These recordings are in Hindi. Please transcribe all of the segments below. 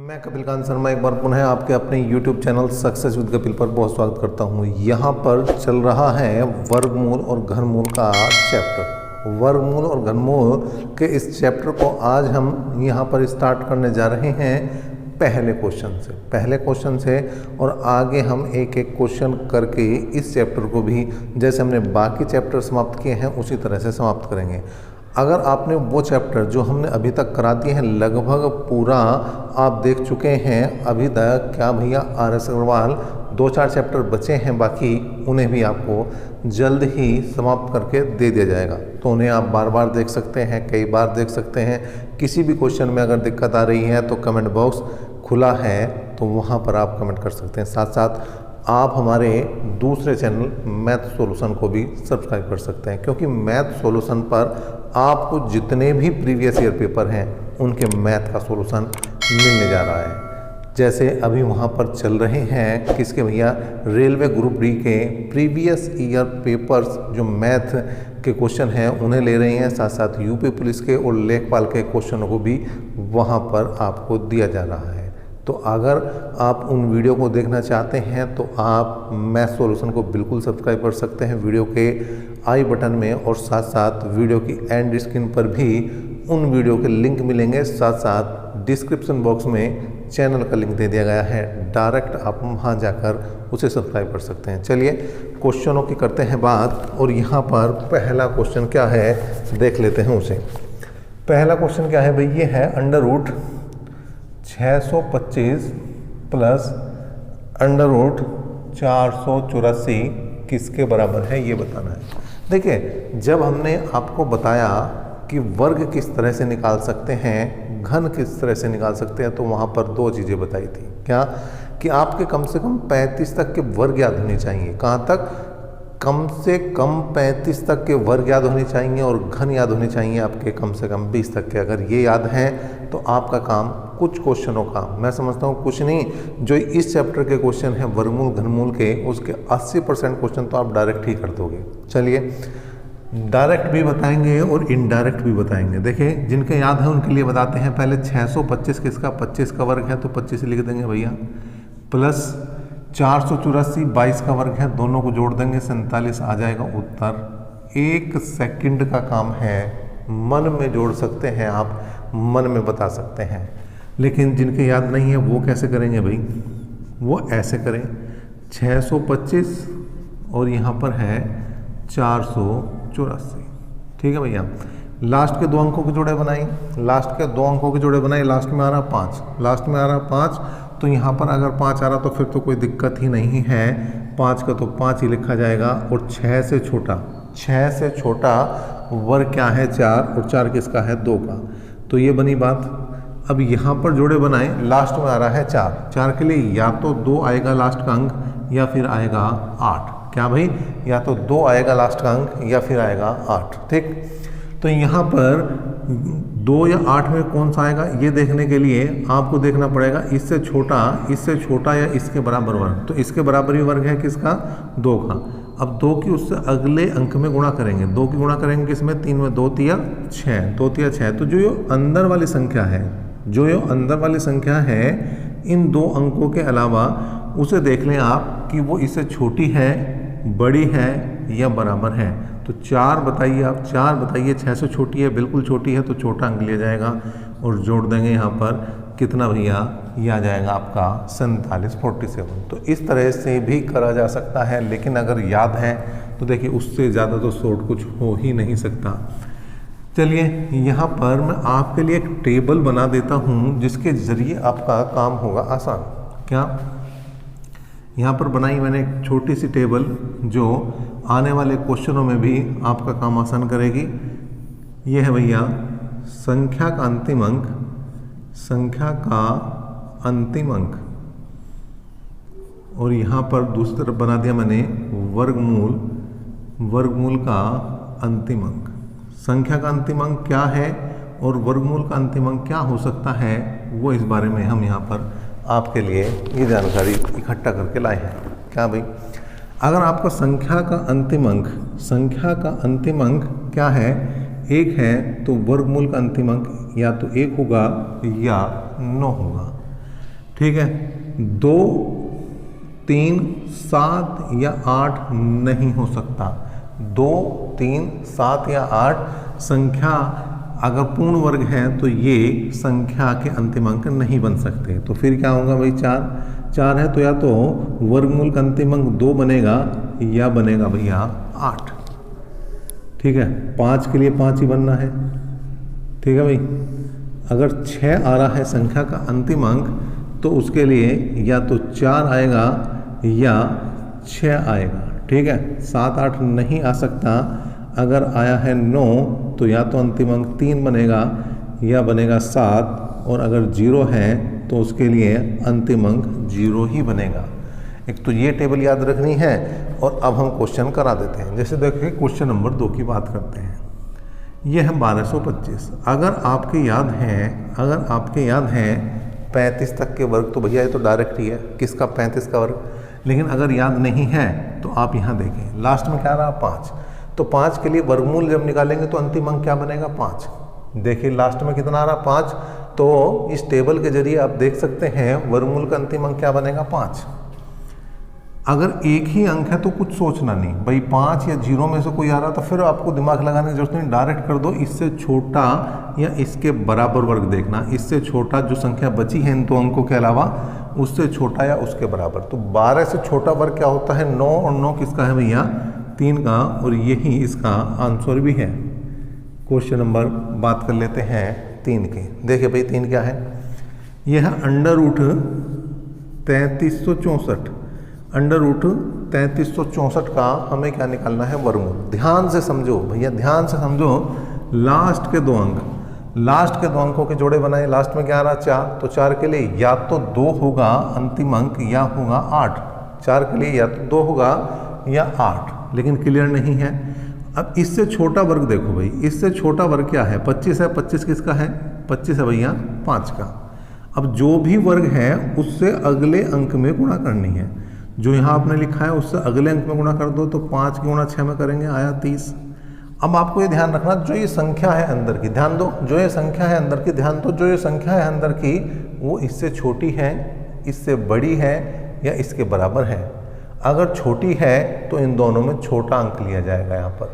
मैं कपिल कांत शर्मा एक बार पुनः आपके अपने YouTube channel success with Kapil पर बहुत स्वागत करता हूँ। यहाँ पर चल रहा है वर्गमूल और घनमूल का चैप्टर। वर्गमूल और घनमूल के इस चैप्टर को आज हम यहाँ पर स्टार्ट करने जा रहे हैं पहले क्वेश्चन से और आगे हम एक एक क्वेश्चन करके इस चैप्टर को भी जैसे हमने बाकी चैप्टर समाप्त किए हैं उसी तरह से समाप्त करेंगे। अगर आपने वो चैप्टर जो हमने अभी तक करा दिए हैं लगभग पूरा आप देख चुके हैं अभी तक, क्या भैया RS अग्रवाल 2-4 चैप्टर बचे हैं बाकी, उन्हें भी आपको जल्द ही समाप्त करके दे दिया जाएगा। तो उन्हें आप बार बार देख सकते हैं, कई बार देख सकते हैं। किसी भी क्वेश्चन में अगर दिक्कत आ रही है तो कमेंट बॉक्स खुला है, तो वहाँ पर आप कमेंट कर सकते हैं। साथ साथ आप हमारे दूसरे चैनल मैथ सॉल्यूशन को भी सब्सक्राइब कर सकते हैं, क्योंकि मैथ सॉल्यूशन पर आपको जितने भी प्रीवियस ईयर पेपर हैं उनके मैथ का सॉल्यूशन मिलने जा रहा है। जैसे अभी वहाँ पर चल रहे हैं किसके भैया, रेलवे ग्रुप डी के प्रीवियस ईयर पेपर्स जो मैथ के क्वेश्चन हैं उन्हें ले रहे हैं। साथ साथ यूपी पुलिस के और लेखपाल के क्वेश्चनों को भी वहाँ पर आपको दिया जा रहा है। तो अगर आप उन वीडियो को देखना चाहते हैं तो आप मैथ सॉल्यूशन को बिल्कुल सब्सक्राइब कर सकते हैं वीडियो के आई बटन में, और साथ साथ वीडियो की एंड स्क्रीन पर भी उन वीडियो के लिंक मिलेंगे। साथ साथ डिस्क्रिप्शन बॉक्स में चैनल का लिंक दे दिया गया है, डायरेक्ट आप वहां जाकर उसे सब्सक्राइब कर सकते हैं। चलिए क्वेश्चनों की करते हैं बात, और यहाँ पर पहला क्वेश्चन क्या है देख लेते हैं उसे। पहला क्वेश्चन क्या है भाई, ये है under root 625 plus under root 484 किसके बराबर है, ये बताना है। देखिए, जब हमने आपको बताया कि वर्ग किस तरह से निकाल सकते हैं, घन किस तरह से निकाल सकते हैं, तो वहाँ पर दो चीज़ें बताई थी। क्या कि आपके कम से कम 35 तक के वर्ग याद होने चाहिए। कहाँ तक, कम से कम 35 तक के वर्ग याद होने चाहिए, और घन याद होने चाहिए आपके कम से कम 20 तक के। अगर ये याद हैं तो आपका काम कुछ क्वेश्चनों का, मैं समझता हूँ कुछ नहीं, जो इस चैप्टर के क्वेश्चन हैं वर्गमूल घनमूल के, उसके 80% क्वेश्चन तो आप डायरेक्ट ही कर दोगे। चलिए, डायरेक्ट भी बताएंगे और इनडायरेक्ट भी बताएंगे। देखिए, जिनके याद है उनके लिए बताते हैं। पहले 625 किसका, 25 का वर्ग है तो 25 लिख देंगे भैया, प्लस 484 22 का वर्ग है, दोनों को जोड़ देंगे 47 आ जाएगा उत्तर। 1 सेकंड का काम है, मन में जोड़ सकते हैं आप, मन में बता सकते हैं। लेकिन जिनके याद नहीं है वो कैसे करेंगे भाई, वो ऐसे करें 625 और यहाँ पर है 484। ठीक है भैया, लास्ट के दो अंकों के जोड़े बनाई, लास्ट के दो अंकों के जोड़े बनाए, लास्ट में आ रहा 5, लास्ट में आ रहा 5, तो यहाँ पर अगर 5 आ रहा तो फिर तो कोई दिक्कत ही नहीं है, 5 का तो 5 ही लिखा जाएगा। और 6 से छोटा वर्ग क्या है 4, और 4 किसका है 2 का, तो ये बनी बात। अब यहाँ पर जोड़े बनाए, लास्ट में आ रहा है 4 के लिए या तो 2 आएगा लास्ट का अंक या फिर आएगा 8। क्या भाई, या तो 2 आएगा लास्ट का अंक या फिर आएगा 8। ठीक, तो यहाँ पर 2 या 8 में कौन सा आएगा ये देखने के लिए आपको देखना पड़ेगा इससे छोटा या इसके बराबर वर्ग। तो इसके बराबर ही वर्ग है किसका, 2 का। अब 2 की उससे अगले अंक में गुणा करेंगे, 2 की गुणा करेंगे किसमें, 3 में, 2 तिया 6। तो जो ये अंदर वाली संख्या है, इन 2 अंकों के अलावा उसे देख लें आप कि वो इससे छोटी है, बड़ी है या बराबर है। तो 4 बताइए आप, 4 बताइए। 6 से छोटी है, बिल्कुल छोटी है, तो छोटा अंक लिया जाएगा और जोड़ देंगे यहाँ पर कितना भैया, ये आ जाएगा आपका 47 तो इस तरह से भी करा जा सकता है। लेकिन अगर याद है तो देखिए उससे ज़्यादा तो शॉर्ट कुछ हो ही नहीं सकता। चलिए, यहाँ पर मैं आपके लिए एक टेबल बना देता हूँ जिसके ज़रिए आपका काम होगा आसान। क्या, यहाँ पर बनाई मैंने एक छोटी सी टेबल जो आने वाले क्वेश्चनों में भी आपका काम आसान करेगी। ये है भैया संख्या का अंतिम अंक, और यहाँ पर दूसरी तरफ बना दिया मैंने वर्गमूल का अंतिम अंक। संख्या का अंतिम अंक क्या है और वर्गमूल का अंतिम अंक क्या हो सकता है, वो इस बारे में हम यहाँ पर आपके लिए ये जानकारी इकट्ठा करके लाए हैं। क्या भाई, अगर आपका संख्या का अंतिम अंक क्या है, 1 है, तो वर्गमूल का अंतिम अंक या तो 1 होगा या 9 होगा। ठीक है। 2, 3, 7 या 8 नहीं हो सकता। 2, 3, 7 या 8 संख्या अगर पूर्ण वर्ग है तो ये संख्या के अंतिम अंक नहीं बन सकते। तो फिर क्या होगा भाई, 4 है तो या तो वर्गमूल का अंतिम अंक 2 बनेगा या बनेगा भैया 8। ठीक है, 5 के लिए 5 ही बनना है। ठीक है भाई, अगर 6 आ रहा है संख्या का अंतिम अंक तो उसके लिए या तो 4 आएगा या 6 आएगा। ठीक है, 7, 8 नहीं आ सकता। अगर आया है 9 तो या तो अंतिम अंक 3 बनेगा या बनेगा 7, और अगर 0 है तो उसके लिए अंतिम अंक 0 ही बनेगा। एक तो ये टेबल याद रखनी है। और अब हम क्वेश्चन करा देते हैं। जैसे देखिए क्वेश्चन नंबर 2 की बात करते हैं। ये है 1225। अगर आपके याद है 35 तक के वर्ग, तो भैया ये तो डायरेक्ट ही है, किसका 35 का वर्ग। लेकिन अगर याद नहीं है तो आप यहाँ देखें, लास्ट में क्या रहा 5, तो 5 के लिए वर्गमूल जब निकालेंगे तो अंतिम अंक क्या बनेगा 5। देखिए लास्ट में कितना आ रहा 5, तो इस टेबल के जरिए आप देख सकते हैं वर्गमूल का अंतिम अंक क्या बनेगा 5। अगर एक ही अंक है तो कुछ सोचना नहीं भाई, 5 या 0 में से कोई आ रहा तो फिर आपको दिमाग लगाने की जरूरत नहीं, डायरेक्ट कर दो इससे छोटा या इसके बराबर वर्ग देखना। इससे छोटा जो संख्या बची है इन 2 अंकों के अलावा, उससे छोटा या उसके बराबर। तो 12 से छोटा वर्ग क्या होता है 9, और 9 किसका है भैया 3 का, और यही इसका आंसर भी है। क्वेश्चन नंबर बात कर लेते हैं 3 की। देखिए भाई 3 क्या है, यह है √3364। √3364 का हमें क्या निकालना है वर्गमूल। ध्यान से समझो भैया, ध्यान से समझो। लास्ट के 2 अंकों के जोड़े बनाए। लास्ट में क्या आ रहा 4, तो 4 के लिए या तो 2 होगा अंतिम अंक या होगा 8। 4 के लिए या तो 2 होगा या 8, लेकिन क्लियर नहीं है। अब इससे छोटा वर्ग देखो भाई, इससे छोटा वर्ग क्या है 25 है। 25 किसका है 25 है भैया 5 का। अब जो भी वर्ग है उससे अगले अंक में गुणा करनी है। जो यहाँ आपने लिखा है उससे अगले अंक में गुणा कर दो, तो 5 गुणा 6 में करेंगे, आया 30। अब आपको ये ध्यान रखना, जो ये संख्या है अंदर की, ध्यान दो, जो ये संख्या है अंदर की, ध्यान दो, जो ये संख्या है अंदर की वो इससे छोटी है, इससे बड़ी है या इसके बराबर है। अगर छोटी है तो इन दोनों में छोटा अंक लिया जाएगा यहाँ पर,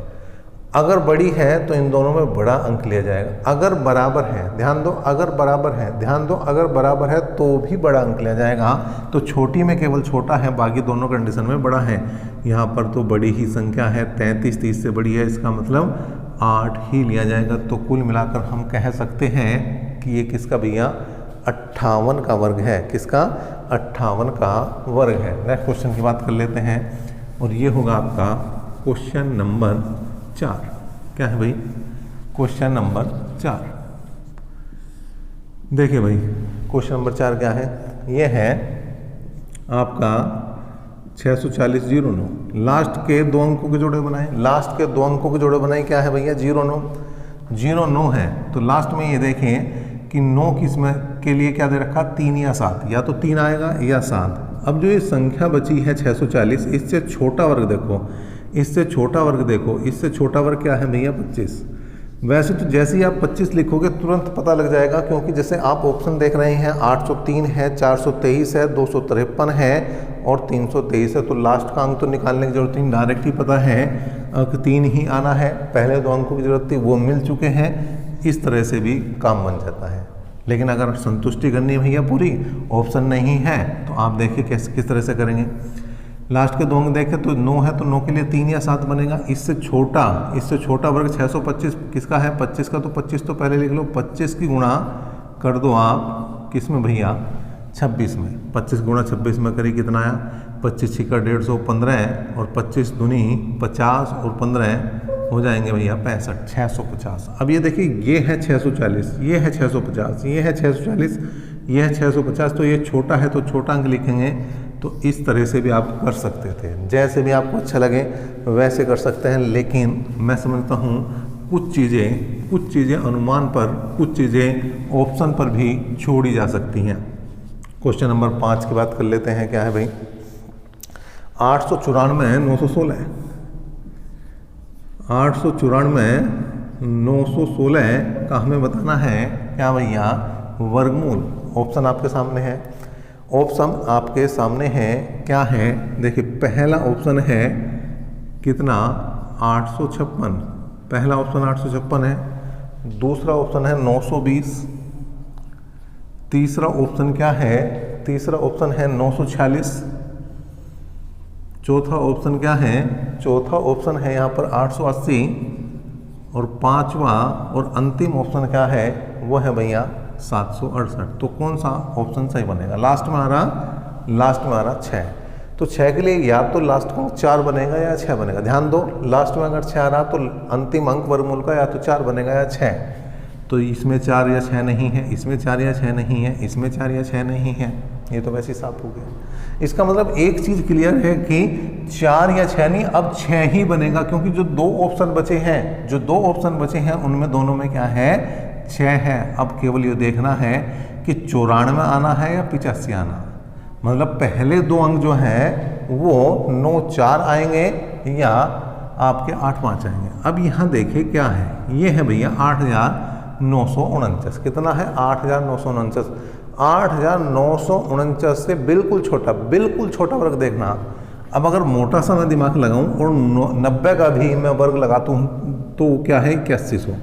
अगर बड़ी है तो इन दोनों में बड़ा अंक लिया जाएगा। अगर बराबर है, ध्यान दो, अगर बराबर है, ध्यान दो, अगर बराबर है तो भी बड़ा अंक लिया जाएगा। तो छोटी में केवल छोटा है, बाकी दोनों कंडीशन में बड़ा है। यहाँ पर तो बड़ी ही संख्या है, 33 30 से बड़ी है, इसका मतलब 8 ही लिया जाएगा। तो कुल मिलाकर हम कह सकते हैं कि ये किसका भैया 58 का वर्ग है। किसका 58 का वर्ग है। नेक्स्ट क्वेश्चन की बात कर लेते हैं, और ये होगा आपका क्वेश्चन नंबर 4। क्या है भाई क्वेश्चन नंबर 4। देखिए भाई क्वेश्चन नंबर 4 क्या है, ये है आपका 64009। लास्ट के 2 अंकों के जोड़े बनाए। लास्ट के 2 अंकों के जोड़े बनाए, क्या है भैया 09 है। तो लास्ट में ये देखें कि 9 किस में के लिए क्या दे रखा 3 या 7, या तो 3 आएगा या 7। अब जो ये संख्या बची है 640, इससे छोटा वर्ग देखो, इससे छोटा वर्ग देखो, इससे छोटा वर्ग क्या है भैया 25। वैसे तो जैसे ही आप 25 लिखोगे तुरंत पता लग जाएगा, क्योंकि जैसे आप ऑप्शन देख रहे हैं 803 है, 423 है, 253 है और 323 है। तो लास्ट का अंक तो निकालने की जरूरत नहीं, डायरेक्ट ही पता है अंक 3 ही आना है। पहले 2 अंकों की जरूरत थी वो मिल चुके हैं। इस तरह से भी काम बन जाता है। लेकिन अगर संतुष्टि करनी है भैया पूरी, ऑप्शन नहीं है, तो आप देखिए किस तरह से करेंगे। लास्ट के 2 अंक देखें तो 9 है, तो 9 के लिए 3 या 7 बनेगा। इससे छोटा वर्ग 625 किसका है 25 का, तो 25 तो पहले लिख लो। 25 की गुणा कर दो आप किस में भैया 26 में। 25 गुणा 26 में करिए कितना आया 25 छिका 150 15 है, और 25 दूनी 50 और 15 हो जाएंगे भैया 65, 650। अब ये देखिए ये है 640, ये है 650, ये है 640, ये है 650। तो ये छोटा है तो छोटा अंक लिखेंगे। तो इस तरह से भी आप कर सकते थे, जैसे भी आपको अच्छा लगे वैसे कर सकते हैं। लेकिन मैं समझता हूँ कुछ चीज़ें अनुमान पर, कुछ चीज़ें ऑप्शन पर भी छोड़ी जा सकती हैं। क्वेश्चन नंबर 5 की बात कर लेते हैं। क्या है भाई 894 916। 894 916 का हमें बताना है क्या भैया वर्गमूल। ऑप्शन आपके सामने है। ऑप्शन आपके सामने है, क्या है देखिए। पहला ऑप्शन है कितना 856, पहला ऑप्शन 856 है। दूसरा ऑप्शन है 920। तीसरा ऑप्शन क्या है, तीसरा ऑप्शन है 946। चौथा ऑप्शन क्या है, चौथा ऑप्शन है यहाँ पर 880। और पांचवा और अंतिम ऑप्शन क्या है, वो है भैया 768। तो कौन सा ऑप्शन सही बनेगा? लास्ट में आ रहा 6। तो 6 के लिए या तो लास्ट का 4 बनेगा या 6 बनेगा। ध्यान दो, लास्ट में अगर 6 आ रहा तो अंतिम अंक वर्गमूल का या तो 4 बनेगा या 6। तो इसमें 4 या 6 नहीं है, इसमें 4 या 6 नहीं है, इसमें 4 या 6 नहीं है। ये तो वैसे ही साफ हो गया। इसका मतलब एक चीज़ क्लियर है कि 4 या 6 नहीं, अब 6 ही बनेगा, क्योंकि जो 2 ऑप्शन बचे हैं, उनमें दोनों में क्या है, 6 है। अब केवल ये देखना है कि 94 आना है या 85 आना। मतलब पहले 2 अंक जो है वो 94 आएंगे या आपके 85 आएंगे। अब यहाँ देखिए क्या है, ये है भैया 8949। कितना है 8949। 8949 से बिल्कुल छोटा वर्ग देखना। अब अगर मोटा सा मैं दिमाग लगाऊं और 90 का भी मैं वर्ग लगाता हूँ तो क्या है 8100।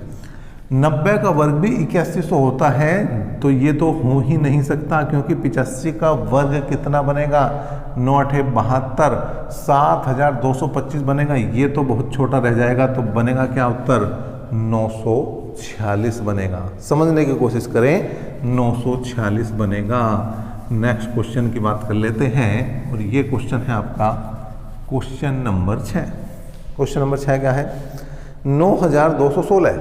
90 का वर्ग भी 8100 होता है, तो ये तो हो ही नहीं सकता, क्योंकि 85 का वर्ग कितना बनेगा, 9 8 72, 7225 बनेगा। ये तो बहुत छोटा रह जाएगा, तो बनेगा क्या उत्तर 946 बनेगा। समझने की कोशिश करें, 946 बनेगा। नेक्स्ट क्वेश्चन की बात कर लेते हैं, और ये क्वेश्चन है आपका क्वेश्चन नंबर 6। क्वेश्चन नंबर 6 क्या है, 9216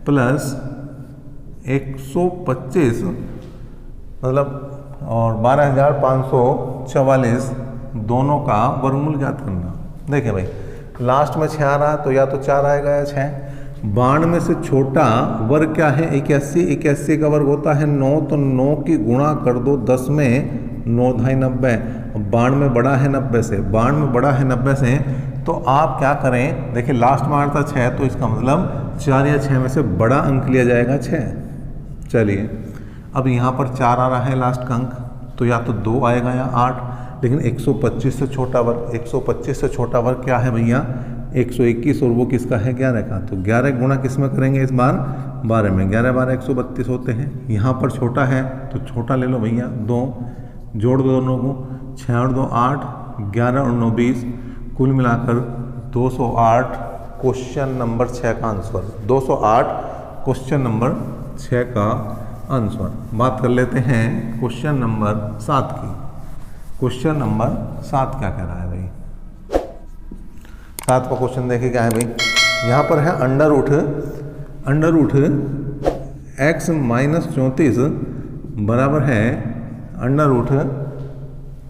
प्लस 125 मतलब और 12544 दोनों का वर्गमूल ज्ञात करना। देखिए भाई, लास्ट में 6 आ रहा तो या तो 4 आएगा या 6। 92 में से छोटा वर्ग क्या है 81। 81 का वर्ग होता है 9, तो 9 की गुणा कर दो 10 में, 9 ढाई 90। 92 में बड़ा है 90 से, 92 में बड़ा है 90 से, तो आप क्या करें, देखिए लास्ट में आ रहा था 6, तो इसका मतलब 4 या 6 में से बड़ा अंक लिया जाएगा 6। चलिए, अब यहाँ पर 4 आ रहा है लास्ट का अंक, तो या तो 2 आएगा या 8। लेकिन 125 से छोटा वर्ग, 125 से छोटा वर्ग क्या है भैया 121, और वो किसका है 11 का। तो 11 गुणा किस में करेंगे इस बार 12 में, 11 12 132 होते हैं। यहाँ पर छोटा है तो छोटा ले लो भैया 2, जोड़ दो दोनों को, 6 और 2 8, 11 और 9 20, कुल मिलाकर 208 क्वेश्चन नंबर 6 का आंसर। 208 क्वेश्चन नंबर 6 का आंसर। बात कर लेते हैं क्वेश्चन नंबर 7 की। क्वेश्चन नंबर 7 क्या कह रहा है भाई, 7 का क्वेश्चन देखिए क्या है भाई। यहाँ पर है अंडर रूट x माइनस 34 बराबर है अंडर रूट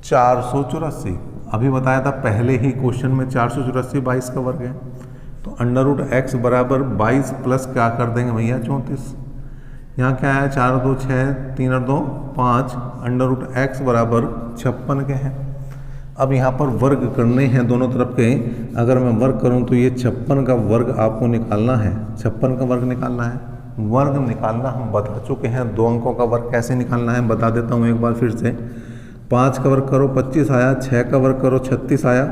484। अभी बताया था पहले ही क्वेश्चन में 484 22 का वर्ग है, तो अंडर रूट x बराबर 22 प्लस क्या कर देंगे भैया 34। यहाँ क्या है 4 और 2 6, 3 और 2 5, अंडर रूट x बराबर 56 के हैं। अब यहाँ पर वर्ग करने हैं दोनों तरफ के। अगर मैं वर्ग करूँ तो ये 56 का वर्ग आपको निकालना है, 56 का वर्ग निकालना है। वर्ग निकालना हम बता चुके हैं, 2 अंकों का वर्ग कैसे निकालना है बता देता हूँ एक बार फिर से। 5 का वर्ग करो 25 आया, 6 का वर्ग करो 36 आया,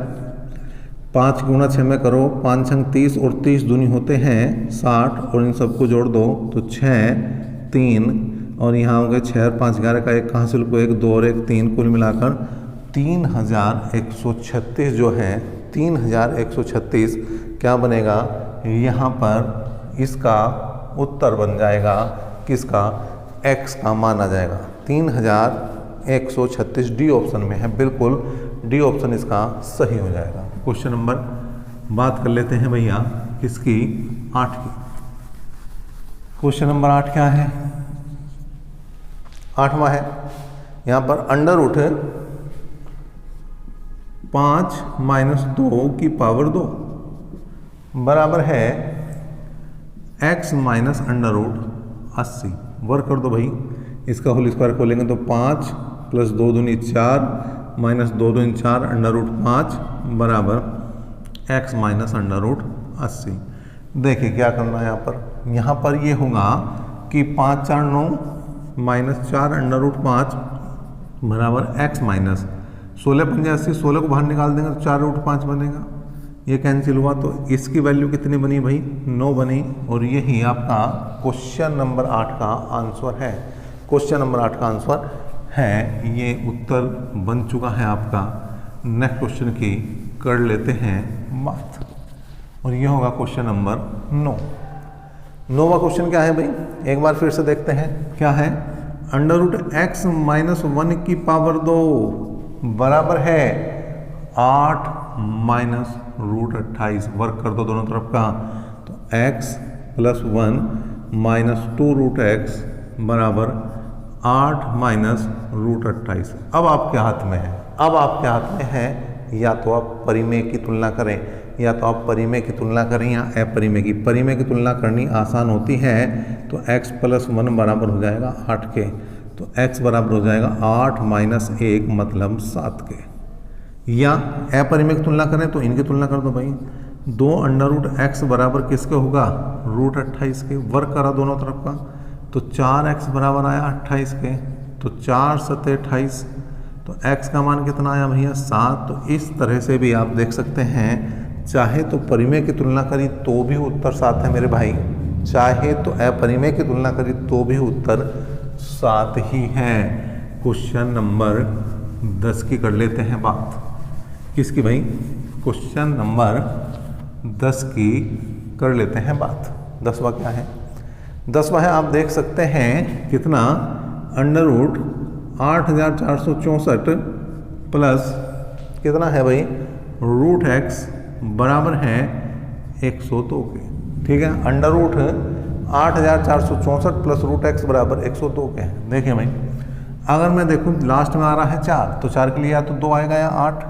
5 गुणा 6 में करो 5 छंग 30, और 30 दूनी होते हैं 60, और इन सबको जोड़ दो तो 6 3, और यहाँ हो गए 6 और 5 11 का 1 कहाँ से को 1 2 और 1 3, कुल मिलाकर 3136 जो है 3136 क्या बनेगा यहाँ पर, इसका उत्तर बन जाएगा किसका, x का मान आ जाएगा। 3136 डी ऑप्शन में है, बिल्कुल डी ऑप्शन इसका सही हो जाएगा। क्वेश्चन नंबर बात कर लेते हैं भैया किसकी, 8 की। क्वेश्चन नंबर 8 क्या है, 8वां है। यहाँ पर अंडर रूट 5 माइनस 2 की पावर 2 बराबर है x minus under root 80। Work कर दो भाई, इसका होल स्क्वायर खोलेंगे तो 5 प्लस 2 दूनी 4 माइनस 2 दूनी 4 अंडर रूट 5 बराबर x माइनस अंडर रूट 80। देखिए क्या करना है यहाँ पर ये होगा कि 5 4 9 माइनस 4 √5 बराबर x माइनस 16 पंजे 80, 16 को बाहर निकाल देंगे तो 4√5 बनेगा। ये कैंसिल हुआ तो इसकी वैल्यू कितनी बनी भाई? 9 बनी। और यही आपका क्वेश्चन नंबर 8 का आंसर है। क्वेश्चन नंबर 8 का आंसर है, ये उत्तर बन चुका है आपका। नेक्स्ट क्वेश्चन की कर लेते हैं बात, और ये होगा क्वेश्चन नंबर 9। 9वां क्वेश्चन क्या है भाई? एक बार फिर से देखते हैं क्या है। √x - 1 की पावर 2 बराबर है 8 माइनस √28। वर्क कर दो दोनों तरफ का, तो x + 1 - 2√x बराबर 8 माइनस √28। अब आपके हाथ में है, अब आपके हाथ में है, या तो आप परिमेय की तुलना करें, या तो आप परिमेय की तुलना करें या अपरिमेय की। परिमेय की तुलना करनी आसान होती है, तो x + 1 बराबर हो जाएगा 8 के, तो x बराबर हो जाएगा 8 माइनस 1 मतलब 7 के। या अपरिमेय की तुलना करें तो इनकी तुलना कर दो भाई। 2 √x बराबर किसके होगा? √28 के। वर्क करा दोनों तरफ का, तो 4x बराबर आया 28 के, तो 4 × 7 = 28, तो x का मान कितना आया भैया? 7। तो इस तरह से भी आप देख सकते हैं, चाहे तो परिमेय की तुलना करी तो भी उत्तर 7 है मेरे भाई, चाहे तो अपरिमेय की तुलना करी तो भी उत्तर 7 ही है। क्वेश्चन नंबर 10 की कर लेते हैं बात। किसकी भाई? क्वेश्चन नंबर 10 की कर लेते हैं बात। 10वां क्या है? 10वां है, आप देख सकते हैं कितना, √8464 प्लस कितना है भाई? √x बराबर है 102 के। ठीक है, √8464 प्लस √x बराबर 102 के। देखिए भाई, अगर मैं देखूं लास्ट में आ रहा है 4, तो 4 के लिए या तो 2 आएगा या 8,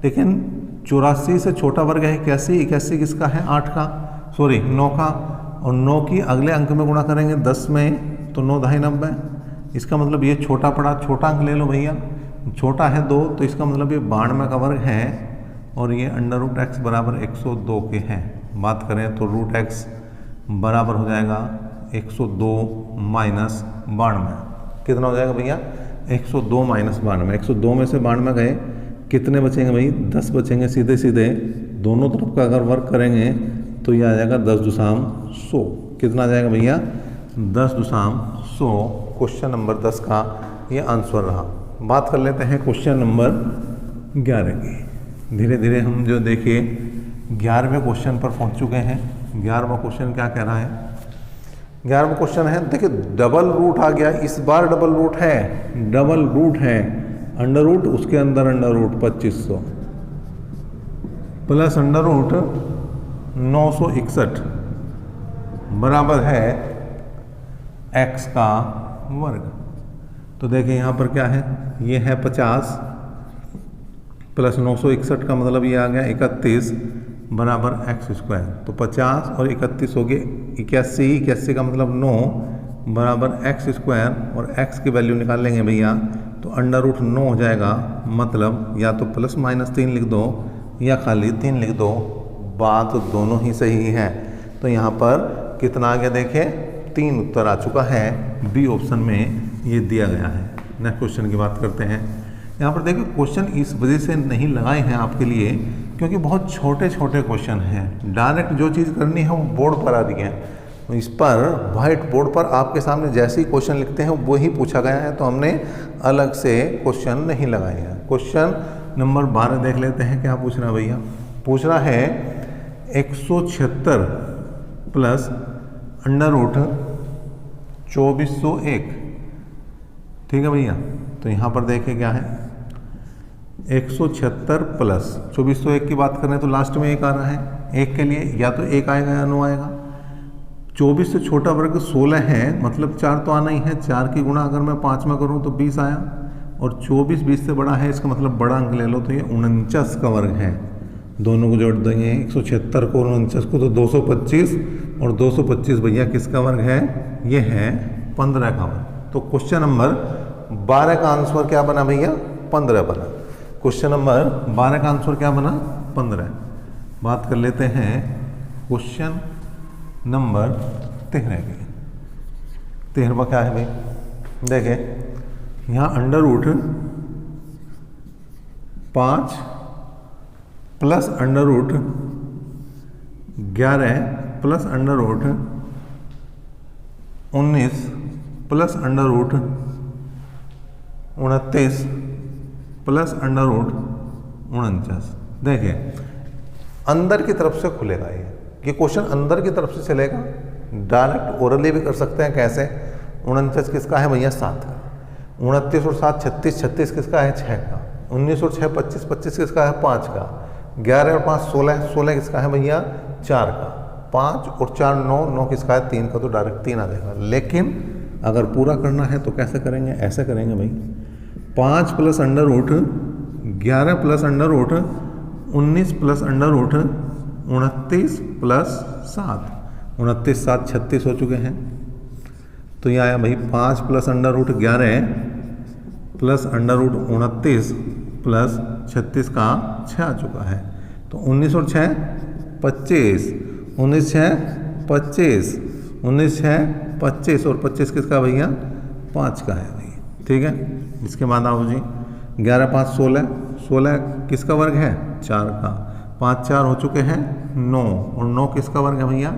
लेकिन 84 से छोटा वर्ग है 81, 81 किसका है? 8 का, सॉरी 9 का, और 9 की अगले अंक में गुणा करेंगे 10 में, तो 9 2 90। इसका मतलब ये छोटा पड़ा, छोटा अंक ले लो भैया, छोटा है 2, तो इसका मतलब ये 92 का वर्ग है, और ये √x बराबर 102 के हैं। बात करें तो √x बराबर हो जाएगा 102 माइनस 92। कितना हो जाएगा भैया? 102 माइनस 92। 102 में से 92 गए, कितने बचेंगे भाई? 10 बचेंगे सीधे सीधे। दोनों तरफ का अगर वर्क करेंगे तो ये आ जाएगा 10×100। कितना आ जाएगा भैया? 10×100। क्वेश्चन नंबर 10 का ये आंसर रहा। बात कर लेते हैं क्वेश्चन नंबर 11 की। धीरे धीरे हम जो देखिए 11वें क्वेश्चन पर पहुंच चुके हैं। 11वां क्वेश्चन क्या कह रहा है? 11वां क्वेश्चन है, देखिए डबल रूट आ गया, इस बार डबल रूट है, डबल रूट है, अंडर रूट उसके अंदर under root 2500 plus under root 961 बराबर है x का वर्ग। तो देखिए यहाँ पर क्या है, ये है 50 प्लस 961 का मतलब ये आ गया 31 बराबर x²। तो 50 और 31 हो गए 81, 81 का मतलब 9 बराबर x², और x की वैल्यू निकाल लेंगे भैया तो अंडर रूट 9 हो जाएगा। मतलब या तो ±3 लिख दो या खाली 3 लिख दो, बात दोनों ही सही है। तो यहाँ पर कितना आ गया देखें, 3 उत्तर आ चुका है। बी ऑप्शन में ये दिया गया है। नेक्स्ट क्वेश्चन की बात करते हैं। यहाँ पर देखिए क्वेश्चन इस वजह से नहीं लगाए हैं आपके लिए क्योंकि बहुत छोटे छोटे क्वेश्चन हैं। डायरेक्ट जो चीज़ करनी है वो बोर्ड पर आ रही है, इस पर व्हाइट बोर्ड पर आपके सामने जैसे ही क्वेश्चन लिखते हैं वो ही पूछा गया है, तो हमने अलग से क्वेश्चन नहीं लगाए हैं। क्वेश्चन नंबर 12 देख लेते हैं क्या पूछ रहा है भैया। पूछ रहा है 176 प्लस अंडर रूट 2401। ठीक है भैया, तो यहाँ पर देखिए क्या है 176 प्लस 2401 की बात करें तो लास्ट में 1 आ रहा है। 1 के लिए या तो 1 आएगा या 9 आएगा। 24 से छोटा वर्ग 16 है, मतलब 4 तो आना ही है। 4 की गुणा अगर मैं 5 में करूँ तो 20 आया, और 24 20 से बड़ा है, इसका मतलब बड़ा अंक ले लो तो ये 49 का वर्ग है। दोनों को जोड़ देंगे 176 को 49 को तो 225, और 225 भैया किसका वर्ग है, ये है 15 का वर्ग। तो क्वेश्चन नंबर 12 का आंसर क्या बना भैया, 15 बना। क्वेश्चन नंबर 12 का आंसर क्या बना, 15। बात कर लेते हैं क्वेश्चन नंबर 13 की। 13वां क्या है भाई, देखिए यहाँ under root 5 plus under root 11 plus under root 19 plus under root 29 plus under root 49। देखिए अंदर की तरफ से खुलेगा ये क्वेश्चन अंदर की तरफ से चलेगा। डायरेक्ट ओरली भी कर सकते हैं। कैसे, 49 किसका है भैया 7 का, 29 और 7 36, 36 किसका है 6 का, 19 और 6 25, 25 किसका है 5 का, 11 और 5 16, 16 किसका है भैया 4 का, 5 और 4 9, 9 किसका है 3 का, तो डायरेक्ट 3 आ जाएगा। लेकिन अगर पूरा करना है तो कैसे करेंगे, ऐसे करेंगे भाई 5 plus under root 11 plus under root 19 plus under root 29 plus 7, 29 7 36 हो चुके हैं। तो ये आया भाई 5 plus under root 11 plus under root 29 plus 36 का 6 आ चुका है। तो 19 और 6 25, 19 6 25, 19 6 25 और 25 किसका भैया 5 का है भाई। ठीक है, इसके बाद आओ जी 11 5 16, 16 किसका वर्ग है 4 का, 5 4 हो चुके हैं 9 और 9 किसका वर्ग है भैया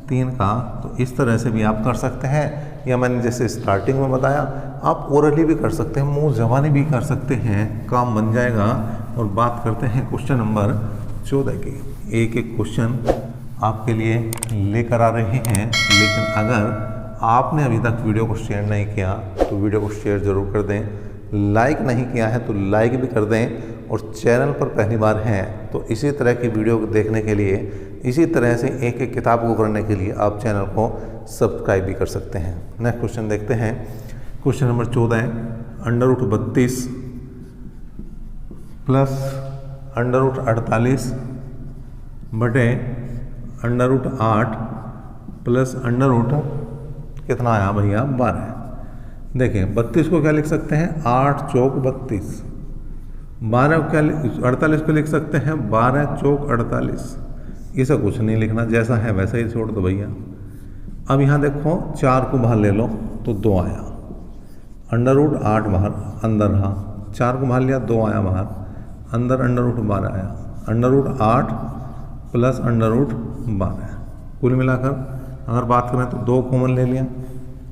3 का। तो इस तरह से भी आप कर सकते हैं, या मैंने जैसे स्टार्टिंग में बताया आप ओरली भी कर सकते हैं, मुंह ज़बानी भी कर सकते हैं, काम बन जाएगा। और बात करते हैं क्वेश्चन नंबर 14 की। एक एक क्वेश्चन आपके लिए लेकर आ रहे हैं, लेकिन अगर आपने अभी तक वीडियो को शेयर नहीं किया तो वीडियो को शेयर ज़रूर कर दें, लाइक नहीं किया है तो लाइक भी कर दें, और चैनल पर पहली बार हैं तो इसी तरह की वीडियो को देखने के लिए, इसी तरह से एक एक किताब को करने के लिए आप चैनल को सब्सक्राइब भी कर सकते हैं। नेक्स्ट क्वेश्चन देखते हैं। क्वेश्चन नंबर 14 है under root 32 plus under root 48 बटे under root 8 plus under root कितना आया भैया 12। देखिए 32 को क्या लिख सकते हैं 8 चौक 32, 12 को क्या 48 को लिख सकते हैं 12 चौक 48। इसे कुछ नहीं लिखना, जैसा है वैसा ही छोड़ दो भैया। अब यहाँ देखो 4 को बाहर ले लो तो 2 आया, अंडर रूट 8 बाहर अंदर रहा, 4 को बाहर लिया 2 आया बाहर, अंदर अंडर रूट 12 आया, under root 8 plus under root 12। कुल मिलाकर अगर बात करें तो 2 कॉमन ले लिया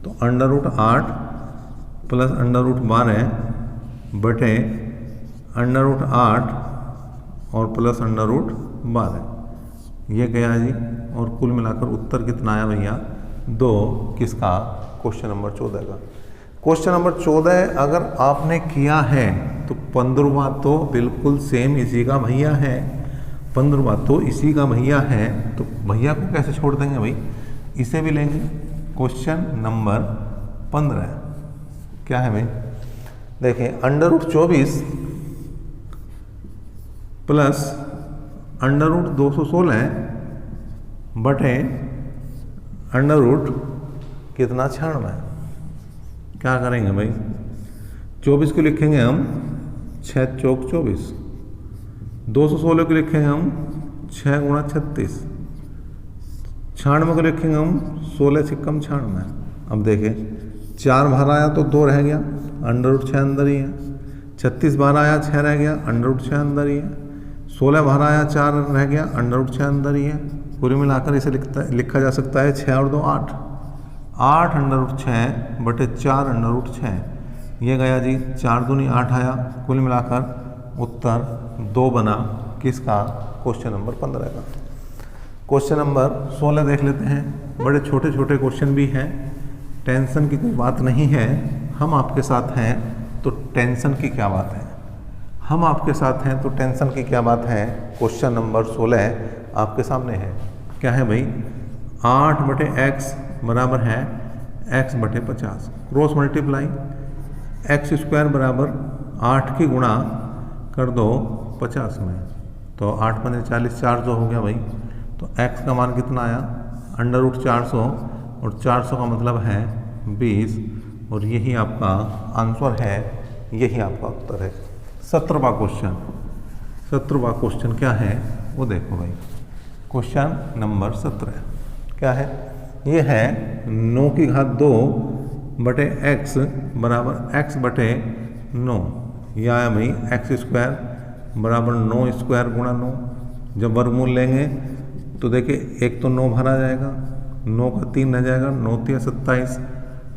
तो under root 8 plus under root 12 बटे अंडर रूट 8 और प्लस अंडर रूट 12, ये गया जी। और कुल मिलाकर उत्तर कितना आया भैया 2, किसका क्वेश्चन नंबर 14 का। क्वेश्चन नंबर 14 अगर आपने किया है तो 15वां तो बिल्कुल सेम इसी का भैया है, 15वां तो इसी का भैया है, तो भैया को कैसे छोड़ देंगे भाई, इसे भी लेंगे। क्वेश्चन नंबर 15 क्या है भाई, देखिए under root 24 plus under root 216 बटे अंडर रूट कितना 96। क्या करेंगे भाई, 24 को लिखेंगे हम 6 चौक 24, 216 को लिखेंगे हम 6 गुणा 36, 96 को लिखेंगे हम 16 छिक्कम 96। अब देखें 4 बाहर आया तो 2 रह गया, अंडर रूट 6 अंदर ही है, 36 बाहर आया 6 रह गया, अंडर रूट 6 अंदर ही है, 16 बाहर आया 4 रह गया, अंडर रूट 6 अंदर ही है। पूरी मिलाकर इसे लिखा जा सकता है 6 और 2 8, 8 अंडर रूट 6 बटे 4 अंडर रूट 6, ये गया जी 4 दूनी 8 आया। कुल मिलाकर उत्तर 2 बना, किसका क्वेश्चन नंबर 15 का। क्वेश्चन नंबर 16 देख लेते हैं। बड़े छोटे छोटे क्वेश्चन भी हैं, टेंशन की कोई बात नहीं है, हम आपके साथ हैं तो टेंशन की क्या बात है, हम आपके साथ हैं तो टेंशन की क्या बात है। क्वेश्चन नंबर 16 आपके सामने है, क्या है भाई 8 बटे एक्स बराबर है x बटे 50, क्रॉस मल्टीप्लाई एक्स स्क्वायर बराबर 8 की गुणा कर दो 50 में, तो 8 पंजे 40, 400 हो गया भाई। तो x का मान कितना आया अंडर रूट 400, और 400 का मतलब है 20, और यही आपका आंसर है, यही आपका उत्तर है। 17वां क्वेश्चन, 17वां क्वेश्चन क्या है वो देखो भाई। क्वेश्चन नंबर 17 क्या है, ये है 9 की घात 2 बटे एक्स बराबर एक्स बटे 9, यह आया भाई एक्स स्क्वायर बराबर 9 स्क्वायर गुणा 9। जब वर्गमूल लेंगे तो देखिए एक तो 9 भरा जाएगा, 9 का 3 रह जाएगा, 9 3 27,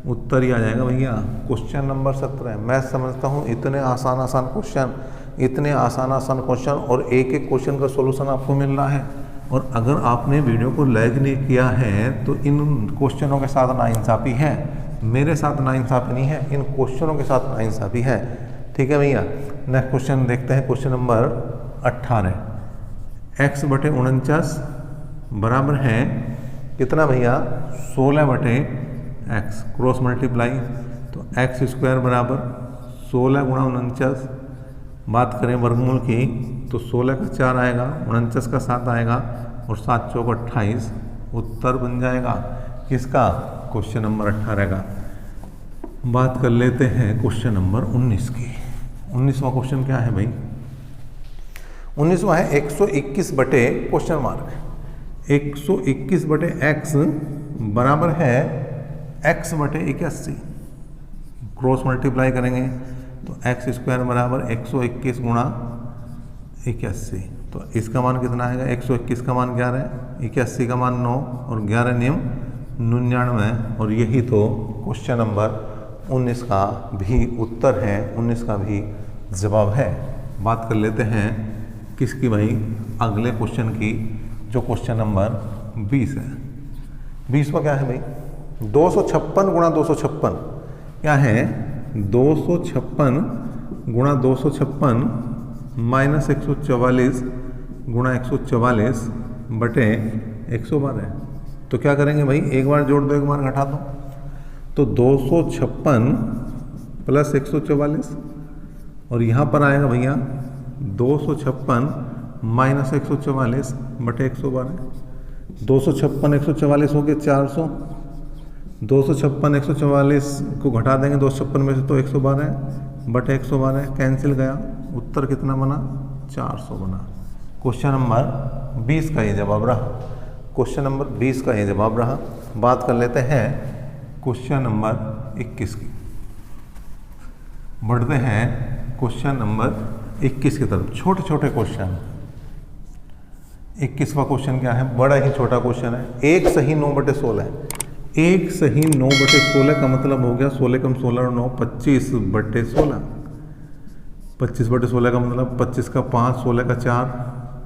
उत्तर ही आ जाएगा भैया क्वेश्चन नंबर 17। मैं समझता हूँ इतने आसान आसान क्वेश्चन, इतने आसान क्वेश्चन और एक एक क्वेश्चन का सॉल्यूशन आपको मिल रहा है। और अगर आपने वीडियो को लाइक नहीं किया है तो इन क्वेश्चनों के साथ नाइंसाफ़ी है, मेरे साथ नाइंसाफ़ी नहीं है, इन क्वेश्चनों के साथ नाइंसाफ़ी है। ठीक है भैया, नेक्स्ट क्वेश्चन देखते हैं, क्वेश्चन नंबर 18। एक्स बटे 49 बराबर है कितना भैया 16 बटे एक्स, क्रॉस मल्टीप्लाई, तो एक्स स्क्वायर बराबर 16 गुणा 49। बात करें वर्गमूल की तो 16 का 4 आएगा, 49 का 7 आएगा और 7 चौक 28, उत्तर बन जाएगा किसका, क्वेश्चन नंबर 18 का। बात कर लेते हैं क्वेश्चन नंबर 19 की। 19वां क्वेश्चन क्या है भाई, 19वां है 121 बटे क्वेश्चन मार्क 121 बटे एक्स बराबर है एक्स बटे 81। क्रॉस मल्टीप्लाई करेंगे तो एक्स स्क्वायर बराबर 121 गुणा 81, तो इसका मान कितना आएगा, 121 का मान 11, 81 का मान 9 और 11 नियम 99, और यही तो क्वेश्चन नंबर 19 का भी उत्तर है, 19 का भी जवाब है। बात कर लेते हैं किसकी भाई, अगले क्वेश्चन की, जो क्वेश्चन नंबर 20 है। 20वां क्या है भाई, 256 गुणा 256 क्या है, 256 गुणा 256 माइनस 144 गुणा 144 बटे 112। तो क्या करेंगे भाई, एक बार जोड़ दो एक बार घटा दो, तो 256 प्लस 144 और यहाँ पर आएगा भैया 256 माइनस 144 बटे 112। 256 144 हो गया 400, 256 144 को घटा देंगे 256 में से तो 112 बटे 112 कैंसिल गया, उत्तर कितना बना 400 बना। क्वेश्चन नंबर 20 का ये जवाब रहा, क्वेश्चन नंबर 20 का ये जवाब रहा। बात कर लेते हैं क्वेश्चन नंबर 21 की, बढ़ते हैं क्वेश्चन नंबर 21 की तरफ। छोटे छोटे क्वेश्चन, 21वां क्वेश्चन क्या है, बड़ा ही छोटा क्वेश्चन है, एक सही 9 बटे 16 है। एक सही 9 बटे 16 का मतलब हो गया 16 कम 16 और 9 25 बटे 16। 25 बटे 16 का मतलब 25 का 5, 16 का 4,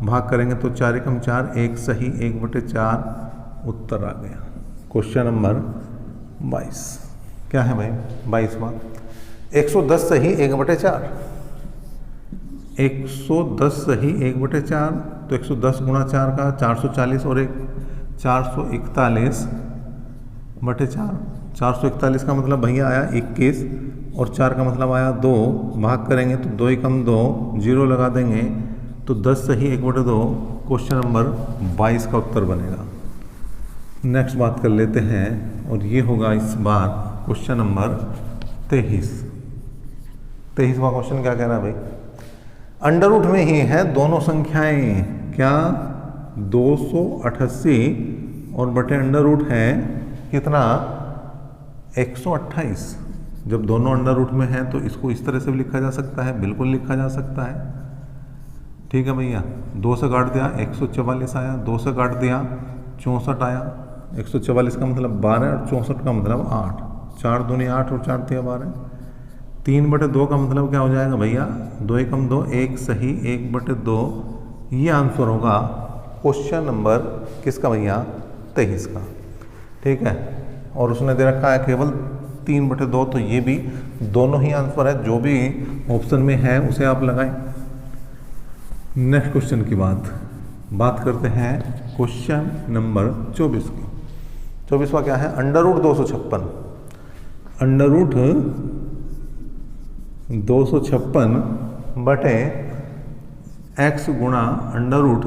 भाग करेंगे तो 4 कम 4, एक सही 1 बटे 4, उत्तर आ गया क्वेश्चन नंबर 22। क्या है भाई 22वां, 110 सही 1 बटे 4, 110 सही 1 बटे 4, तो 110 गुणा 4 का 440 और 1 441 बटे 4। 441 का मतलब भैया आया 21 और 4 का मतलब आया 2, भाग करेंगे तो 2 कम 2, 0 लगा देंगे तो 10 सही 1 बटे 2, क्वेश्चन नंबर 22 का उत्तर बनेगा। नेक्स्ट बात कर लेते हैं और ये होगा इस बार क्वेश्चन नंबर 23। 23वां क्वेश्चन क्या कह रहा है भाई, अंडर रूट में ही है दोनों संख्याएं, क्या 288 और बटे अंडर रूट है कितना 128। जब दोनों अंडर रूट में हैं तो इसको इस तरह से भी लिखा जा सकता है, बिल्कुल लिखा जा सकता है। ठीक है भैया, 2 से काट दिया 144 आया, 2 से काट दिया 64 आया, 144 का मतलब 12 और 64 का मतलब 8, 4 दूनी 8 और 4 दिया 12। 3 बटे 2 का मतलब क्या हो जाएगा भैया, 2 कम 2, 1 सही 1 बटे 2, ये आंसर होगा क्वेश्चन नंबर किसका भैया 23 का। ठीक है, और उसने दे रखा है केवल 3 बटे 2, तो ये भी दोनों ही आंसर है, जो भी ऑप्शन में है उसे आप लगाएं। नेक्स्ट क्वेश्चन की बात करते हैं क्वेश्चन नंबर 24 की। 24वां क्या है, अंडर रूट 256, अंडर रूट 256 बटे एक्स गुणा अंडर रूट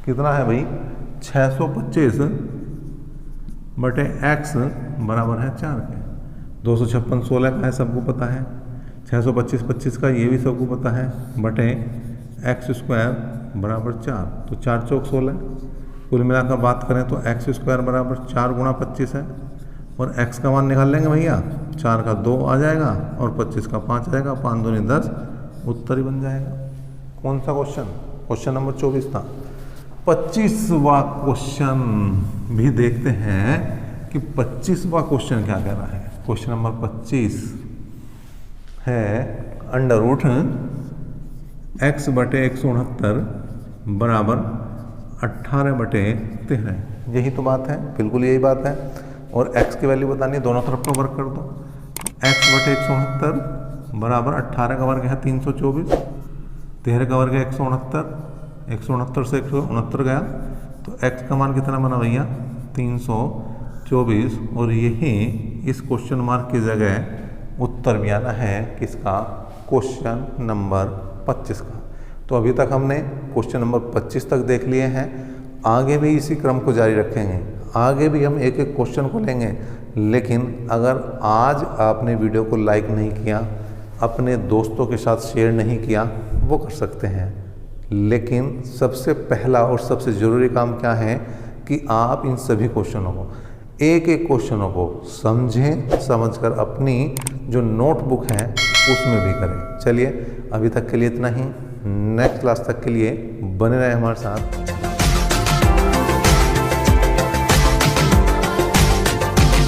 कितना है भाई 625 बटे एक्स बराबर है 4 के। 256 16 का है, सबको पता है, 625 25 का ये भी सबको पता है, बटे एक्स स्क्वायर बराबर 4, तो 4 चौक 16। कुल मिलाकर बात करें तो एक्स स्क्वायर बराबर 4 गुणा 25 है, और x का मान निकाल लेंगे भैया, 4 का 2 आ जाएगा और 25 का 5 आ जाएगा, 5 दूनी 10, उत्तर ही बन जाएगा। कौन सा क्वेश्चन? क्वेश्चन नंबर 24 था। 25वां क्वेश्चन भी देखते हैं कि 25वां क्वेश्चन क्या कह रहा है। क्वेश्चन नंबर 25 है अंडर रूट x बटे 169 बराबर 18/13। यही तो बात है, बिल्कुल यही बात है। और x की वैल्यू बतानी है, दोनों तरफ को वर्क कर दो। x बटे 169 बराबर 18 का वर्ग है 324, 13 का वर्ग है 169, 169 से 169 गया तो x का मान कितना बना भैया 324। और यही इस क्वेश्चन मार्क की जगह उत्तर भी आना है किसका? क्वेश्चन नंबर 25 का। तो अभी तक हमने क्वेश्चन नंबर 25 तक देख लिए हैं, आगे भी इसी क्रम को जारी रखेंगे। आगे भी हम एक एक क्वेश्चन को लेंगे, लेकिन अगर आज आपने वीडियो को लाइक नहीं किया, अपने दोस्तों के साथ शेयर नहीं किया, वो कर सकते हैं। लेकिन सबसे पहला और सबसे ज़रूरी काम क्या है कि आप इन सभी क्वेश्चनों को, एक एक क्वेश्चनों को समझें, समझकर अपनी जो नोटबुक है उसमें भी करें। चलिए अभी तक के लिए इतना ही। नेक्स्ट क्लास तक के लिए बने रहे हमारे साथ।